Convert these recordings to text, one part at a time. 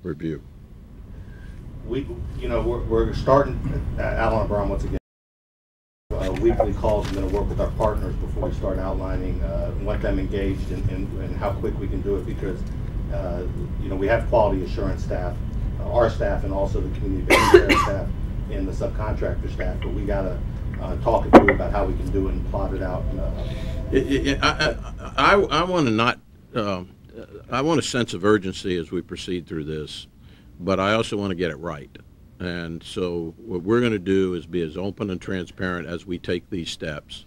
review? We're starting, Alan and Brown, once again, weekly calls. I'm going to work with our partners before we start outlining what them engaged and how quick we can do it, because we have quality assurance staff, our staff, and also the community-based care staff and the subcontractor staff, but we got to talk it through about how we can do it and plot it out. I want to not, I want a sense of urgency as we proceed through this, but I also want to get it right. And so what we're going to do is be as open and transparent as we take these steps,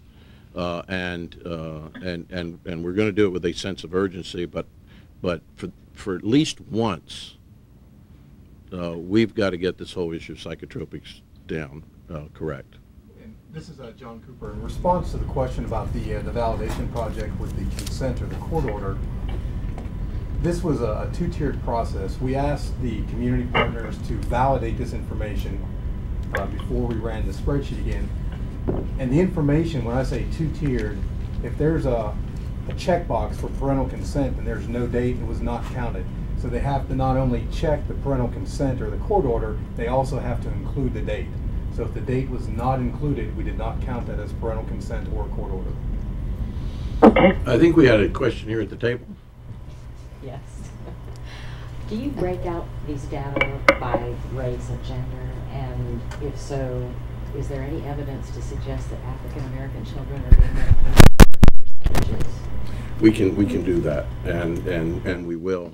and we're going to do it with a sense of urgency. But for at least once, we've got to get this whole issue of psychotropics down correct. And this is John Cooper. In response to the question about the validation project with the consent or the court order, this was a two-tiered process. We asked the community partners to validate this information before we ran the spreadsheet again. And the information, when I say two-tiered, if there's a checkbox for parental consent and there's no date, it was not counted. So they have to not only check the parental consent or the court order, they also have to include the date. So if the date was not included, we did not count that as parental consent or a court order. I think we had a question here at the table. Yes. Do you break out these data by race and gender? And if so, is there any evidence to suggest that African American children are being medicated in large percentages? We can do that, and we will.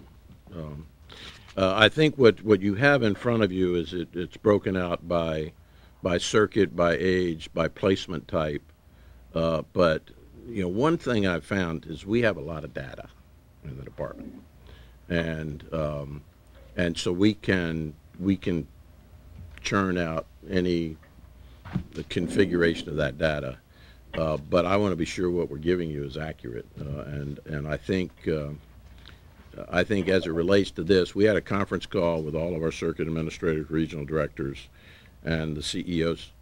I think what you have in front of you is it's broken out by circuit, by age, by placement type. But one thing I've found is we have a lot of data in the department, and so we can churn out the configuration of that data, but I want to be sure what we're giving you is accurate, and I think as it relates to this, we had a conference call with all of our circuit administrators, regional directors, and the CEOs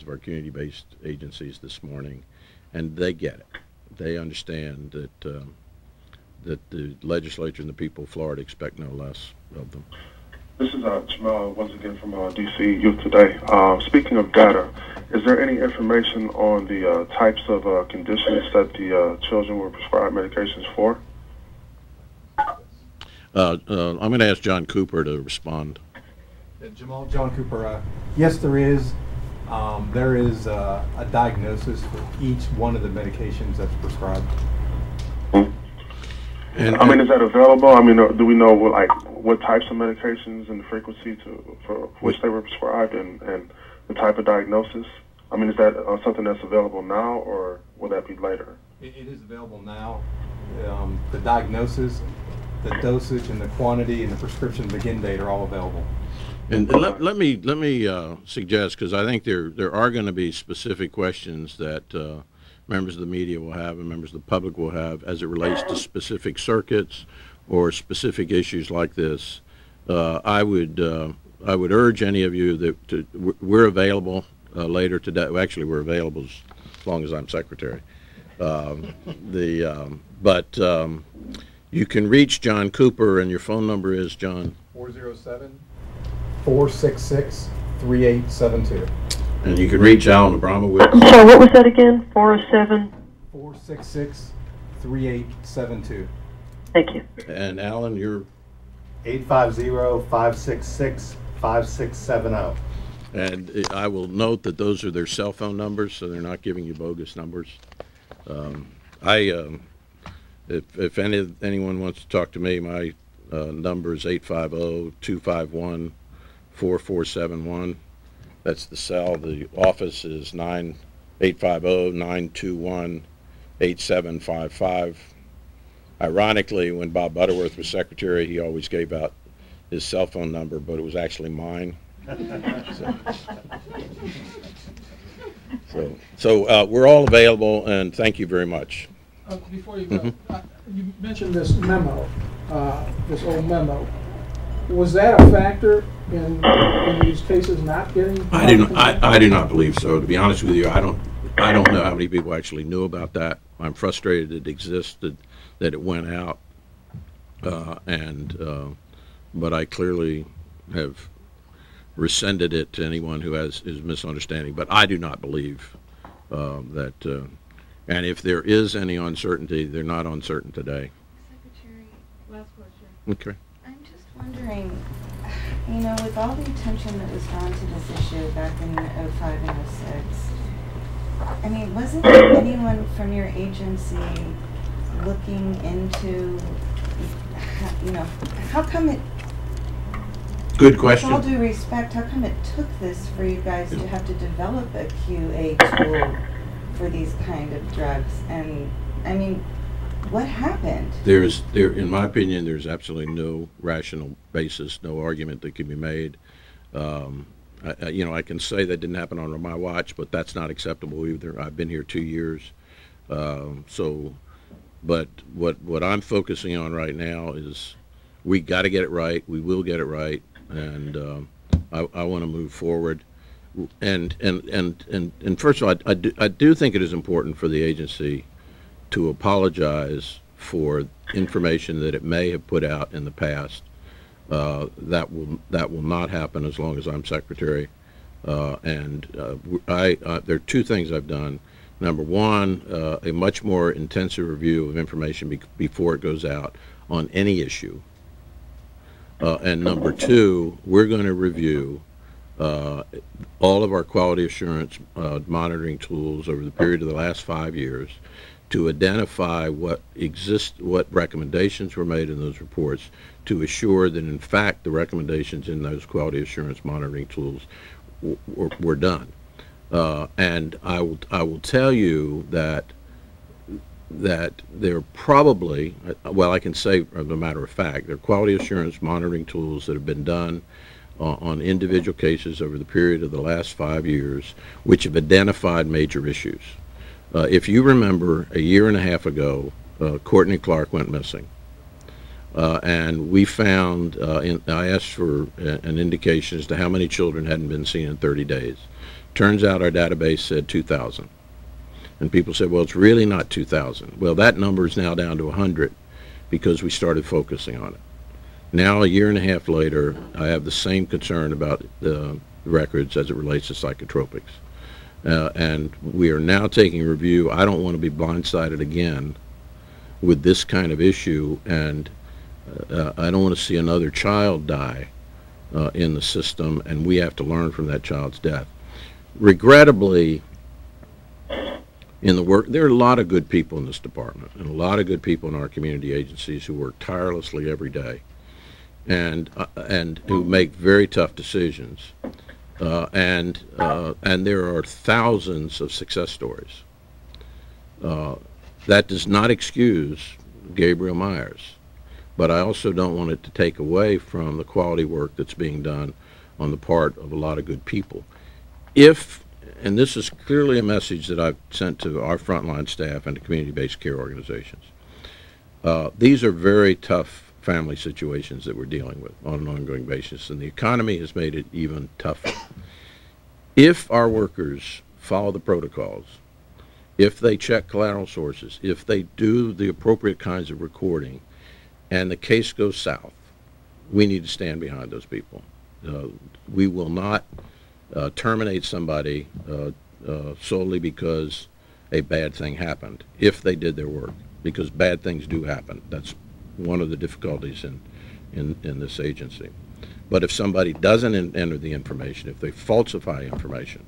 of our community-based agencies this morning, and they get it. They understand that the legislature and the people of Florida expect no less of them. This is Jamal once again from DC Youth Today. Speaking of data, is there any information on the types of conditions that the children were prescribed medications for? I'm going to ask John Cooper to respond. Jamal, John Cooper. Yes, there is. There is a diagnosis for each one of the medications that's prescribed. And I mean, is that available? I mean, do we know what types of medications and the frequency for which they were prescribed and the type of diagnosis? I mean, is that something that's available now, or will that be later? It is available now. The diagnosis, the dosage, and the quantity, and the prescription begin date are all available. And let me suggest, because I think there are going to be specific questions that members of the media will have and members of the public will have as it relates to specific circuits or specific issues like this. I would urge any of you that we're available later today. Well, actually, we're available as long as I'm secretary. But you can reach John Cooper, and your phone number is, John? 407-466-3872. And you can reach Alan Abramowitz. So what was that again? 407? 466-3872. Thank you. And Alan, you're? 850-566-5670. And I will note that those are their cell phone numbers, so they're not giving you bogus numbers. If anyone wants to talk to me, my number is 850-251-4471. That's the cell. The office is 850-921-8755. Ironically, when Bob Butterworth was secretary, he always gave out his cell phone number, but it was actually mine. So we're all available, and thank you very much. Before you go, you mentioned this memo, this old memo. Was that a factor in these cases not getting? I do not believe so. To be honest with you, I don't know how many people actually knew about that. I'm frustrated it existed, that it went out, and but I clearly have rescinded it to anyone who is misunderstanding. But I do not believe that, and if there is any uncertainty, they're not uncertain today. Secretary, last question. Okay. I'm just wondering, you know, with all the attention that was drawn to this issue back in '05 and '06, I mean, wasn't anyone from your agency looking into, you know, how come it, Good question. with all due respect, how come it took this for you guys to have to develop a QA tool for these kind of drugs? And, I mean, what happened? In my opinion, there's absolutely no rational basis, no argument that can be made. You know, I can say that didn't happen on my watch, but that's not acceptable either. I've been here 2 years. But what I'm focusing on right now is we got to get it right. We will get it right, and I want to move forward. And first of all, I do think it is important for the agency to apologize for information that it may have put out in the past. That will not happen as long as I'm secretary. There are two things I've done. Number one, a much more intensive review of information before it goes out on any issue. And number two, we're going to review all of our quality assurance monitoring tools over the period of the last 5 years to identify what recommendations were made in those reports, to assure that in fact the recommendations in those quality assurance monitoring tools were done. And I will tell you that there are probably, well, I can say as a matter of fact, there are quality assurance monitoring tools that have been done on individual cases over the period of the last 5 years which have identified major issues. If you remember, a year and a half ago, Courtney Clark went missing. And we found, I asked for an indication as to how many children hadn't been seen in 30 days. Turns out our database said 2,000. And people said, well, it's really not 2,000. Well, that number is now down to 100 because we started focusing on it. Now, a year and a half later, I have the same concern about the records as it relates to psychotropics. And we are now taking a review. I don't want to be blindsided again with this kind of issue, and I don't want to see another child die in the system, and we have to learn from that child's death. Regrettably, in the work, there are a lot of good people in this department, and a lot of good people in our community agencies who work tirelessly every day, and who make very tough decisions. And there are thousands of success stories. That does not excuse Gabriel Myers, but I also don't want it to take away from the quality work that's being done on the part of a lot of good people. And this is clearly a message that I've sent to our frontline staff and to community-based care organizations. These are very tough family situations that we're dealing with on an ongoing basis, and the economy has made it even tougher. If our workers follow the protocols, if they check collateral sources, if they do the appropriate kinds of recording, and the case goes south, we need to stand behind those people. We will not terminate somebody solely because a bad thing happened, if they did their work, because bad things do happen. That's one of the difficulties in this agency. But if somebody doesn't enter the information, if they falsify information,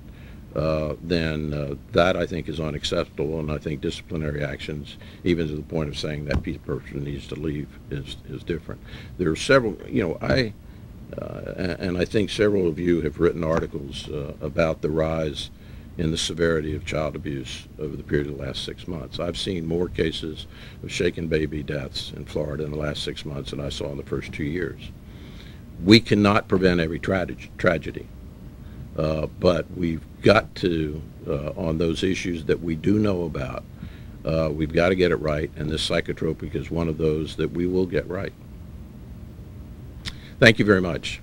then that, I think, is unacceptable, and I think disciplinary actions, even to the point of saying that person needs to leave, is different. There are several, you know, and I think several of you have written articles about the rise in the severity of child abuse over the period of the last 6 months. I've seen more cases of shaken baby deaths in Florida in the last 6 months than I saw in the first 2 years. We cannot prevent every tragedy, but we've got to, on those issues that we do know about, we've got to get it right, and this psychotropic is one of those that we will get right. Thank you very much.